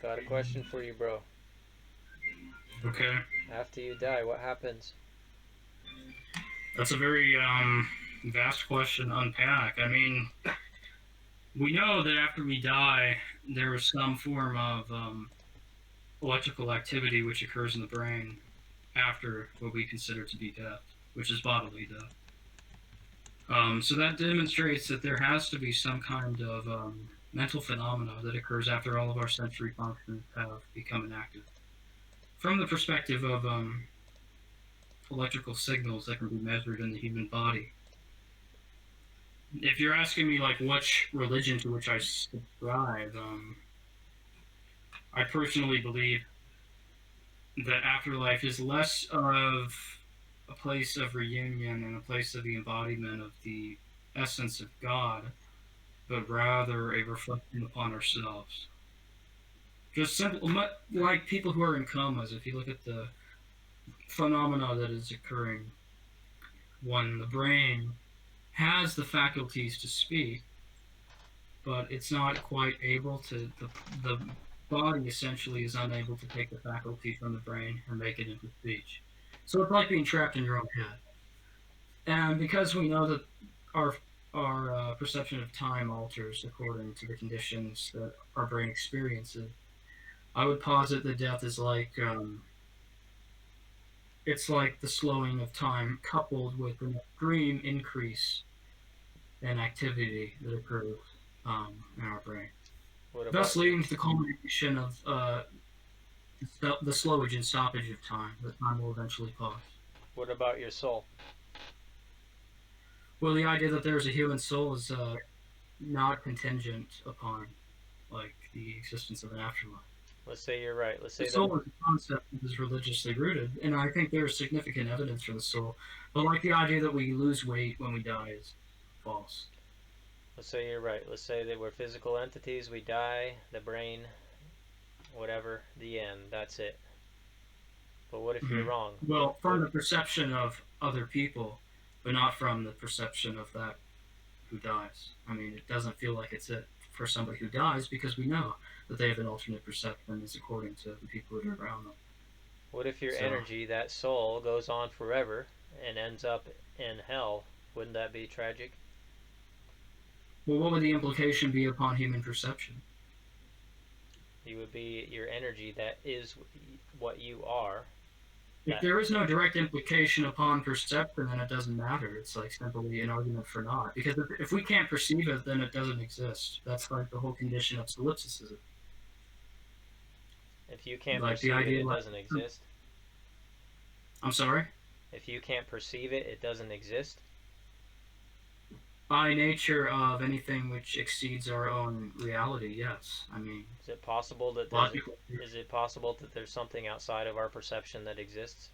Got a question for you, bro. Okay, After you die, what happens? that's a very vast question to unpack. I mean, we know that after we die, there is some form of electrical activity which occurs in the brain after what we consider to be death, which is bodily death. So that demonstrates that there has to be some kind of mental phenomena that occurs after all of our sensory functions have become inactive. From the perspective of electrical signals that can be measured in the human body, if you're asking me like which religion to which I subscribe, I personally believe that afterlife is less of a place of reunion and a place of the embodiment of the essence of God, but rather a reflection upon ourselves. Just simple, like people who are in comas. If you look at the phenomena that is occurring, one, the brain has the faculties to speak, but it's not quite able to. The body essentially is unable to take the faculty from the brain and make it into speech. So it's like being trapped in your own head. And because we know that our our perception of time alters according to the conditions that our brain experiences, I would posit that death is like it's like the slowing of time coupled with an extreme increase in activity that occurs in our brain, What thus about leading to the culmination of the slowage and stoppage of time. The time will eventually pause. what about your soul? Well, the idea that there's a human soul is not contingent upon like the existence of an afterlife. Let's say you're right. Let's The say that soul is a concept that is religiously rooted, and I think there's significant evidence for the soul. But like the idea that we lose weight when we die is false. let's say you're right. Let's say that we're physical entities. We die. The brain, whatever. The end. That's it. But what if you're Hmm. wrong? Well, from the perception of other people, but not from the perception of that who dies. I mean, it doesn't feel like it's it for somebody who dies because we know that they have an alternate perception is according to the people that are around them. What if your So, energy, that soul, goes on forever and ends up in hell? Wouldn't that be tragic? well, what would the implication be upon human perception? You would be your energy that is what you are. If That there is no direct implication upon perception, then it doesn't matter. It's like simply an argument for naught. Because if we can't perceive it, then it doesn't exist. That's like the whole condition of solipsism. if you can't Like the perceive it, idea, it like, doesn't exist. I'm sorry? If you can't perceive it, it doesn't exist. By nature of anything which exceeds our own reality, yes. I mean, Is it possible that there's logically, is it possible that there's something outside of our perception that exists?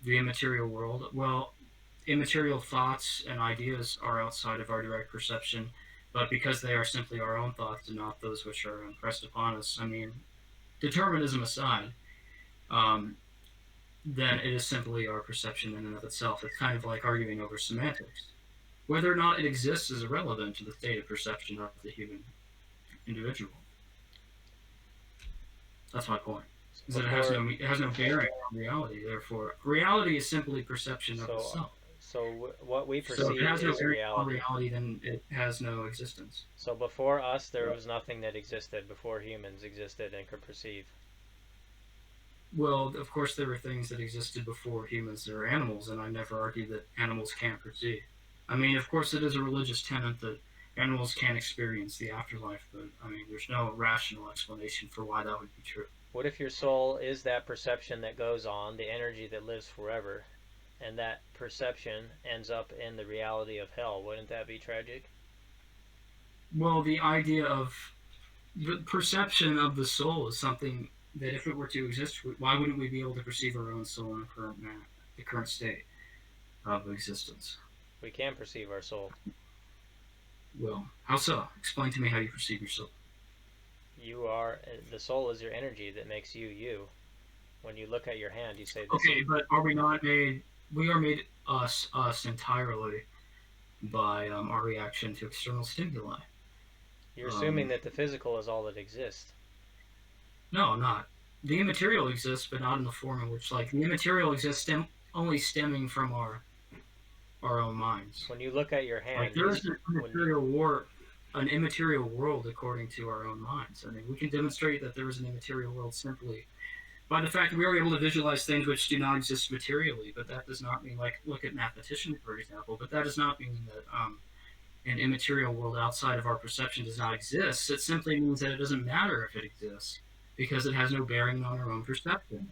the immaterial world, well, immaterial thoughts and ideas are outside of our direct perception, but because they are simply our own thoughts and not those which are impressed upon us, I mean, determinism aside, um, then it is simply our perception in and of itself. It's kind of like arguing over semantics. Whether or not it exists is irrelevant to the state of perception of the human individual. That's my point. Is that Before it has no bearing on reality. Therefore, reality is simply perception of so itself. what we So if it perceive has no is bearing on reality. reality, then it has no existence. So before us, there was nothing that existed before humans existed and could perceive. Well, of course, there were things that existed before humans. There are animals, and I never argue that animals can't perceive. I mean, of course, it is a religious tenet that animals can experience the afterlife, but I mean, there's no rational explanation for why that would be true. What if your soul is that perception that goes on, the energy that lives forever, and that perception ends up in the reality of hell? Wouldn't that be tragic? Well, the idea of the perception of the soul is something that, if it were to exist, why wouldn't we be able to perceive our own soul in the current state of existence? We can perceive our soul. Well, how so? Explain to me how you perceive your soul. You are the soul is your energy that makes you you. When you look at your hand, you say this is. Okay, but are we not made? We are made us entirely by our reaction to external stimuli. You're assuming Um, that the physical is all that exists. No, I'm not. The immaterial exists, but not in the form in which, like, the immaterial exists only stemming from our own minds. When you look at your Like, hand, there you is when you, an immaterial world according to our own minds. I mean, we can demonstrate that there is an immaterial world simply by the fact that we are able to visualize things which do not exist materially. But that does not mean, like, look at mathematicians, for example. But that does not mean that an immaterial world outside of our perception does not exist. It simply means that it doesn't matter if it exists because it has no bearing on our own perception.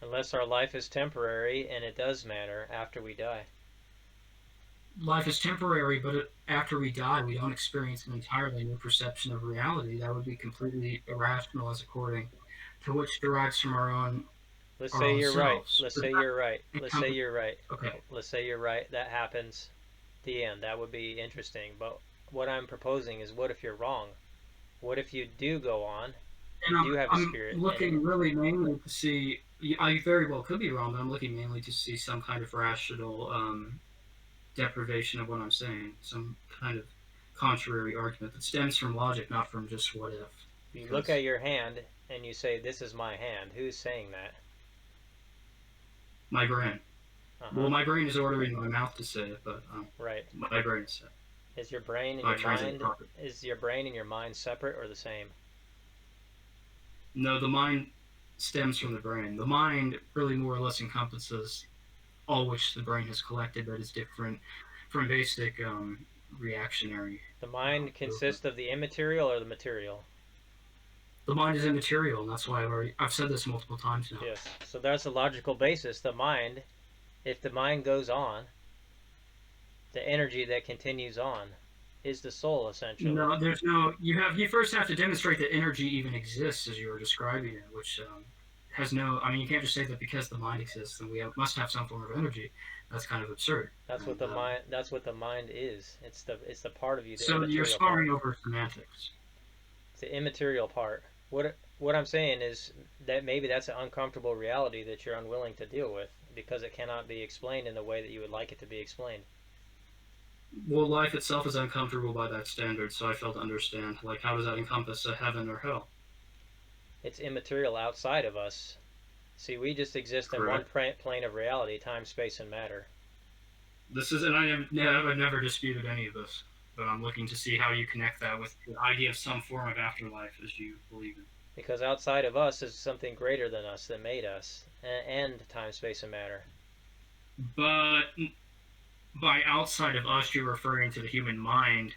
unless our life is temporary, and it does matter after we die. Life is temporary, but after we die, we don't experience an entirely new perception of reality. That would be completely irrational, as according to which derives from Let's our say own you're right. selves. Let's But say you're right. that Let's say encompasses, you're right. okay. Let's say you're right. That happens. The end. That would be interesting. But what I'm proposing is, what if you're wrong? What if you do go on? You And do have a I'm spirit, and looking really mainly to see. I very well could be wrong, but I'm looking mainly to see some kind of rational deprivation of what I'm saying, some kind of contrary argument that stems from logic, not from just what if. you look Because at your hand and you say, "This is my hand." Who's saying that? my brain. Uh Well, huh. my brain is ordering my mouth to say it, but Right. my brain is saying Is your brain and by your transitive mind property. is your brain and your mind separate or the same? No, the mind stems from the brain. The mind really more or less encompasses all which the brain has collected that is different from basic reactionary The mind movement. consists of the immaterial or the material? The mind is immaterial, and that's why I've said this multiple times now. Yes. So that's a logical basis. The mind, if the mind goes on, the energy that continues on is the soul essentially. No, there's no. You first have to demonstrate that energy even exists as you were describing it, which has no. I mean, you can't just say that because the mind exists, then must have some form of energy. That's kind of absurd. That's what And the mind. That's what the mind is. It's the part of you, the so you're immaterial part. sparring over semantics. It's the immaterial part. What I'm saying is that maybe that's an uncomfortable reality that you're unwilling to deal with because it cannot be explained in the way that you would like it to be explained. Well, life itself is uncomfortable by that standard, so I fail to understand. Like, how does that encompass a heaven or hell? It's immaterial outside of us. See, we just exist in one Correct. plane of reality: time, space, and matter. This is, and I've never disputed any of this, but I'm looking to see how you connect that with the idea of some form of afterlife as you believe in. Because outside of us is something greater than us that made us, and time, space, and matter. But by outside of us, you're referring to the human mind,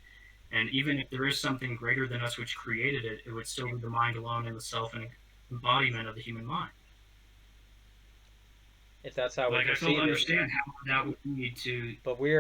and even if there is something greater than us which created it, it would still be the mind alone and the self and embodiment of the human mind. If that's how we Like, I fail to perceive it, understand how that would lead to create. but we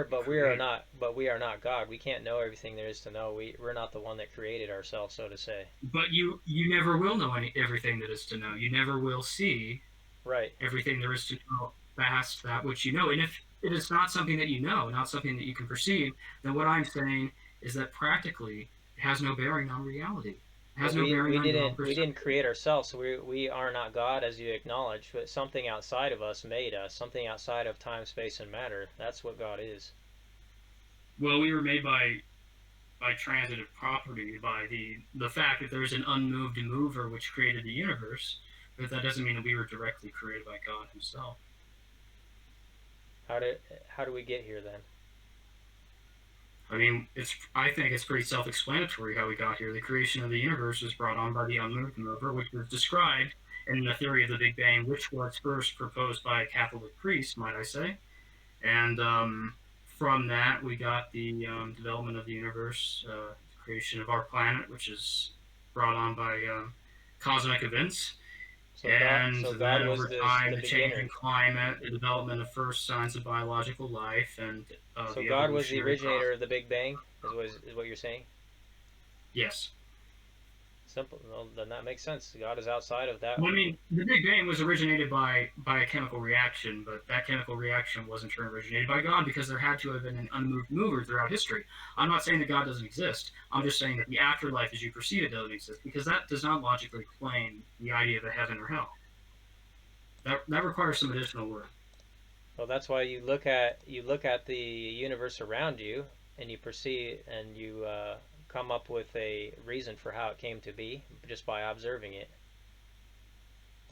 are not God. We can't know everything there is to know. We're not the one that created ourselves, so to say. But you never will know everything that is to know. You never will see Right. everything there is to know past that which you know. And if it is not something that you know, not something that you can perceive, then what I'm saying is that practically it has no bearing on reality. It But has no bearing on your own we didn't perception. create ourselves, so we are not God, as you acknowledge. But something outside of us made us. Something outside of time, space, and matter. That's what God is. Well, we were made by transitive property, by the fact that there's an unmoved mover which created the universe, but that doesn't mean that we were directly created by God Himself. How did how do we get here then? I mean, I think it's pretty self-explanatory how we got here. The creation of the universe was brought on by the unmoved mover, which was described in the theory of the Big Bang, which was first proposed by a Catholic priest, might I say. And from that, we got the development of the universe, the creation of our planet, which is brought on by cosmic events. And So God then was over time, the the change in beginner. climate, the development of first signs of biological life, and So the God was the evolutionary originator process. of the Big Bang. Is what you're saying? Yes. Simple. Well, then that makes sense. God is outside of that. Well, I mean, the Big Bang was originated by a chemical reaction, but that chemical reaction wasn't originated by God because there had to have been an unmoved mover throughout history. I'm not saying that God doesn't exist. I'm just saying that the afterlife, as you perceive it, doesn't exist because that does not logically explain the idea of a heaven or hell. That requires some additional work. Well, that's why you look at the universe around you, and you perceive and you come up with a reason for how it came to be just by observing it.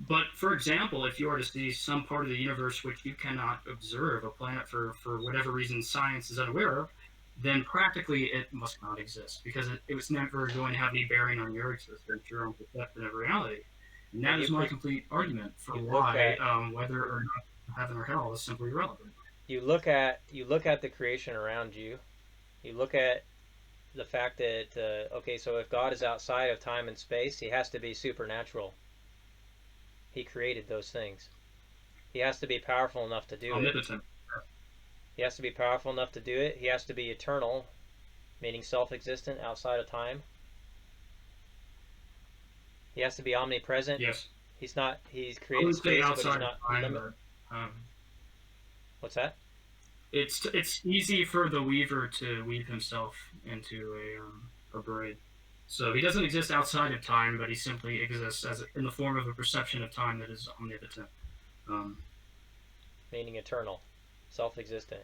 But for example, if you are to see some part of the universe which you cannot observe, a planet for whatever reason science is unaware of, then practically it must not exist because it was never going to have any bearing on your existence, your own perception of reality. And And that is my complete argument for you look why at whether or not heaven or hell is simply irrelevant. you look at the creation around you. You look at the fact that okay, so if God is outside of time and space, he has to be supernatural. He created those things. He has to be powerful enough to do it. Omnipotent. He has to be powerful enough to do it. He has to be eternal, meaning self-existent outside of time. He has to be omnipresent. Yes. He's not. He's I created would say space, but he's outside of not time, limit. but What's that? it's easy for the weaver to weave himself into a braid. So he doesn't exist outside of time, but he simply exists as in the form of a perception of time that is omnipotent. Um, Meaning eternal, self-existent.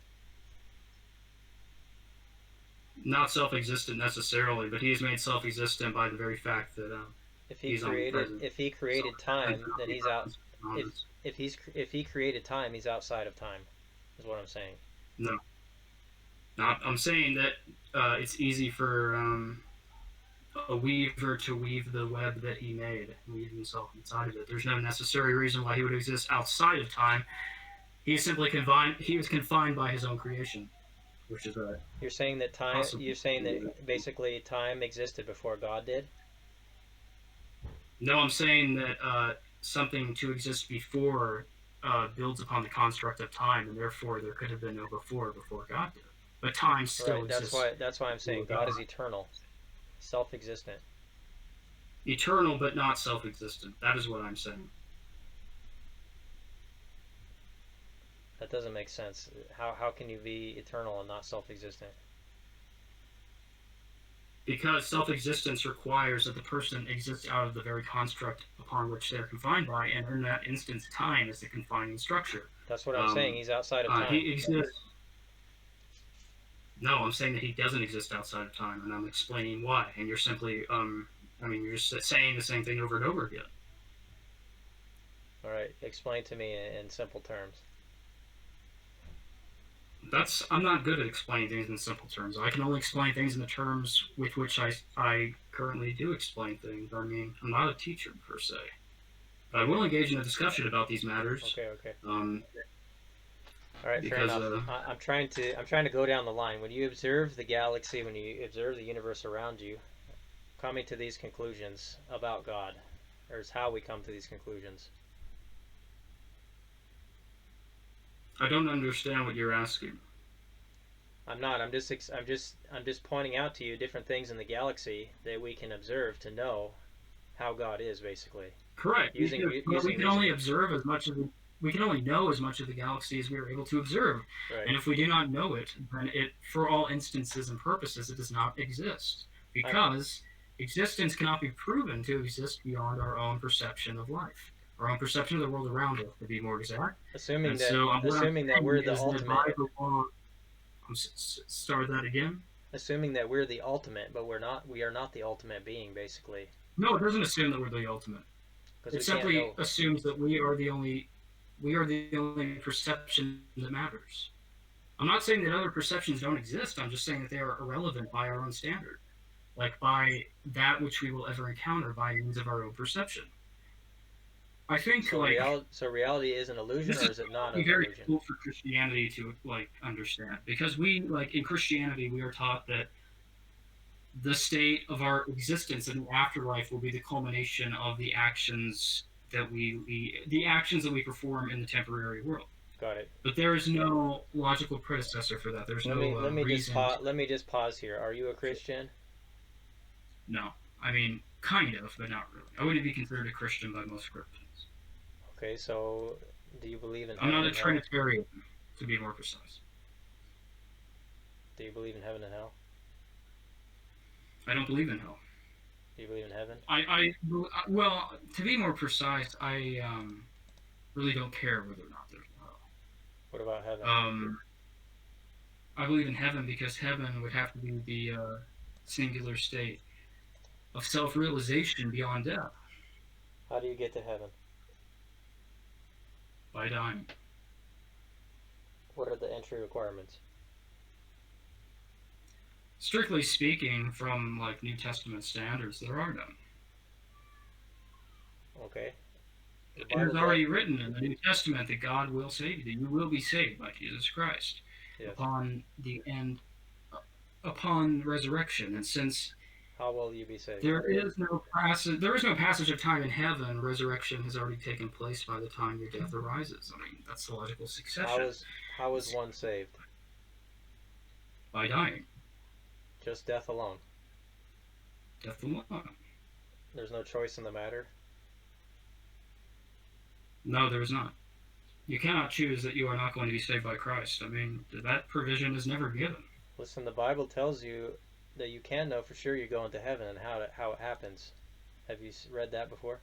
Not self-existent necessarily, but he is made self-existent by the very fact that he's omnipresent. If he created time, then he's out. If he created time, he's outside of time. Is what I'm saying. No, not. I'm saying that it's easy for a weaver to weave the web that he made, weave himself inside of it. There's no necessary reason why he would exist outside of time. He is simply confined. He was confined by his own creation, which is a You're saying that time. possible. You're saying that basically time existed before God did. No, I'm saying that something to exist before builds upon the construct of time, and therefore there could have been no before God did. But time still Right. exists. That's why I'm saying God is eternal, self-existent. Eternal, but not self-existent. That is what I'm saying. That doesn't make sense. How can you be eternal and not self-existent? Because self-existence requires that the person exists out of the very construct upon which they're confined by, and in that instance, time is the confining structure. That's what I'm saying. He's outside of time. He exists. No, I'm saying that he doesn't exist outside of time, and I'm explaining why. And you're simply, you're just saying the same thing over and over again. All right. Explain to me in simple terms. I'm not good at explaining things in simple terms. I can only explain things in the terms with which I currently do explain things. I mean, I'm not a teacher per se, but I will engage in a discussion about these matters. Okay. All right, because, fair enough. I'm trying to go down the line. When you observe the galaxy, when you observe the universe around you, coming to these conclusions about God, or is how we come to these conclusions. I don't understand what you're asking. I'm not. I'm just pointing out to you different things in the galaxy that we can observe to know how God is, basically. Correct. We can only observe as much of we can only know as much of the galaxy as we are able to observe. Right. And if we do not know it, then for all instances and purposes, it does not exist. Because existence cannot be proven to exist beyond our own perception of life. Our own perception of the world around us, to be more exact. Assuming that we're the ultimate. Start that again. Assuming that we're the ultimate, but we are not the ultimate being, basically. No, it doesn't assume that we're the ultimate. It simply assumes that we are the only perception that matters. I'm not saying that other perceptions don't exist. I'm just saying that they are irrelevant by our own standard, like by that which we will ever encounter by means of our own perception. I think so reality is an illusion, or is it not an illusion? Very cool for Christianity to understand, because in Christianity we are taught that the state of our existence in the afterlife will be the culmination of the actions that we perform in the temporary world. Got it. But there is no logical predecessor for that. There's let me just pause here. Are you a Christian? No, I mean kind of, but not really. I wouldn't be considered a Christian by most Christians. Okay, so do you believe in? I'm not a Trinitarian, to be more precise. Do you believe in heaven and hell? I don't believe in hell. Do you believe in heaven? Well, to be more precise, I really don't care whether or not there's hell. What about heaven? I believe in heaven because heaven would have to be the singular state of self-realization beyond death. How do you get to heaven? by dying. What are the entry requirements? Strictly speaking, from like New Testament standards, there are none. Okay. It is already written in the New Testament that God will save you. You will be saved by Jesus Christ upon the end, upon resurrection. And since how will you be saved? There is no passage of time in heaven. Resurrection has already taken place by the time your death arises. I mean, that's the logical succession. How is one saved? By dying. Just death alone. Death alone. There's no choice in the matter? No, there is not. You cannot choose that you are not going to be saved by Christ. I mean, that provision is never given. Listen, the Bible tells you that you can know for sure you're going to heaven and how it happens. Have you read that before?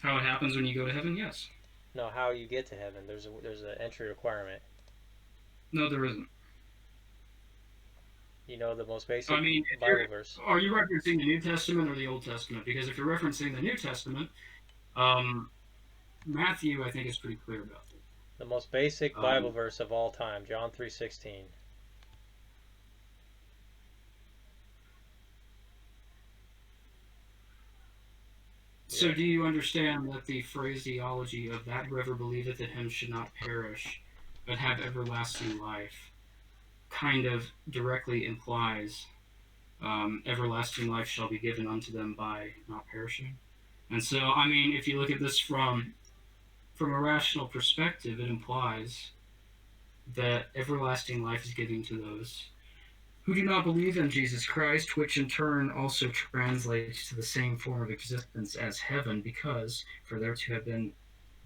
How it happens when you go to heaven? Yes. No, how you get to heaven. There's an entry requirement. No, there isn't. You know the most basic Bible verse. Are you referencing the New Testament or the Old Testament? Because if you're referencing the New Testament, Matthew, I think, is pretty clear about it. The most basic Bible verse of all time, John 3:16. So do you understand that the phraseology of that whoever believeth in him should not perish, but have everlasting life, kind of directly implies everlasting life shall be given unto them by not perishing? And so, I mean, if you look at this from a rational perspective, it implies that everlasting life is given to those who do not believe in Jesus Christ, which in turn also translates to the same form of existence as heaven, because for there to have been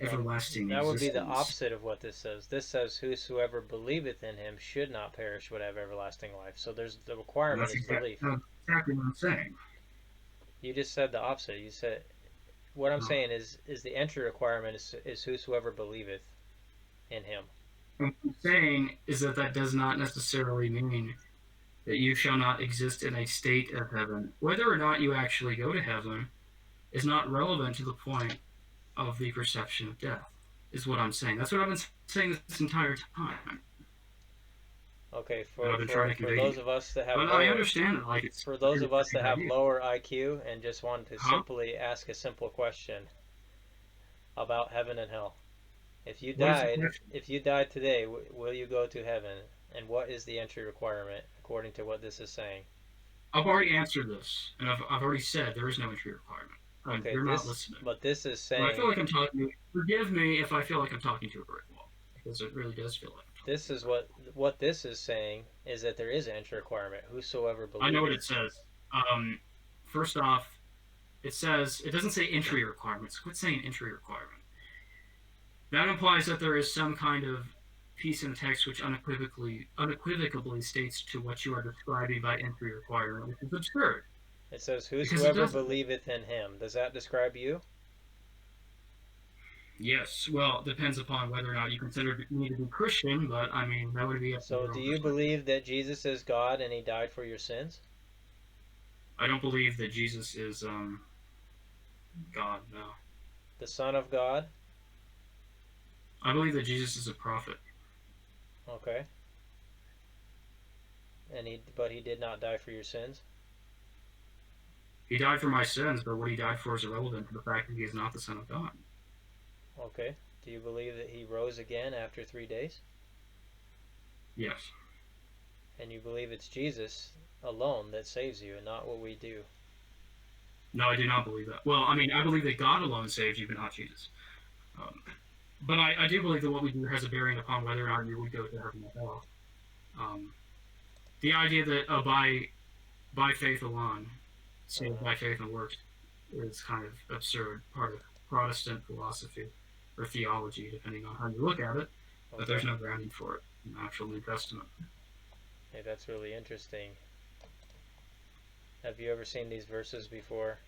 everlasting existence. That would be the existence. opposite of what this says. This says, whosoever believeth in him should not perish but have everlasting life. So there's the requirement is belief. That's exactly what I'm saying. You just said the opposite. You said, what I'm saying is the entry requirement is whosoever believeth in him. What I'm saying is that does not necessarily mean that you shall not exist in a state of heaven. Whether or not you actually go to heaven is not relevant to the point of the perception of death, is what I'm saying. That's what I've been saying this entire time. Okay, for those of us that have lower, I understand it. For those of us that have lower IQ and just want to simply ask a simple question about heaven and hell. If you died today, will you go to heaven? And what is the entry requirement according to what this is saying? I've already answered this, and I've already said there is no entry requirement. Okay, you're not listening. But this is saying. Well, I feel like I'm talking. Forgive me if I feel like I'm talking to a brick wall, because it really does feel like. This is what this is saying is that there is an entry requirement. Whosoever believes. I know what it says. First off, it doesn't say entry requirements. Quit saying entry requirement. That implies that there is some kind of piece in text which unequivocally states to what you are describing by entry requirement, which is absurd. It says, whosoever believeth in him. Does that describe you? Yes. Well, it depends upon whether or not you consider me to be Christian, but I mean, that would be up to So do you believe that Jesus is God and he died for your sins? I don't believe that Jesus is God, no. The Son of God? I believe that Jesus is a prophet. Okay. But he did not die for your sins? He died for my sins, but what he died for is irrelevant to the fact that he is not the Son of God. Okay. Do you believe that he rose again after 3 days? Yes. And you believe it's Jesus alone that saves you and not what we do? No, I do not believe that. Well, I mean, I believe that God alone saves you, but not Jesus. But I do believe that what we do has a bearing upon whether or not you would go to heaven or hell. The idea that by faith alone, saved by faith and works, is kind of absurd, part of Protestant philosophy or theology, depending on how you look at it. But there's no grounding for it in the actual New Testament. Hey, that's really interesting. Have you ever seen these verses before?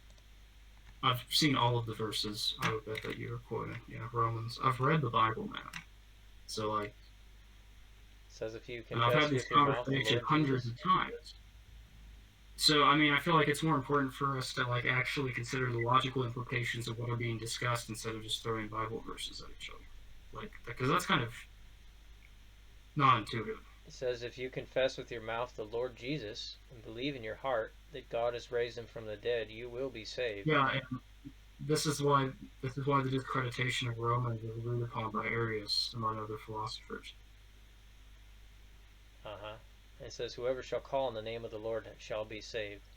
I've seen all of the verses, I would bet, that you were quoting. Yeah, Romans. I've read the Bible, man. So, like... It says if you confess with your mouth, and I've had these conversations hundreds of times. So, I mean, I feel like it's more important for us to like actually consider the logical implications of what are being discussed instead of just throwing Bible verses at each other, like because that's kind of non-intuitive. It says, if you confess with your mouth the Lord Jesus and believe in your heart that God has raised him from the dead, you will be saved. Yeah, and this is why the discreditation of Romans is agreed upon by Arius among other philosophers. Uh-huh. It says, whoever shall call on the name of the Lord shall be saved.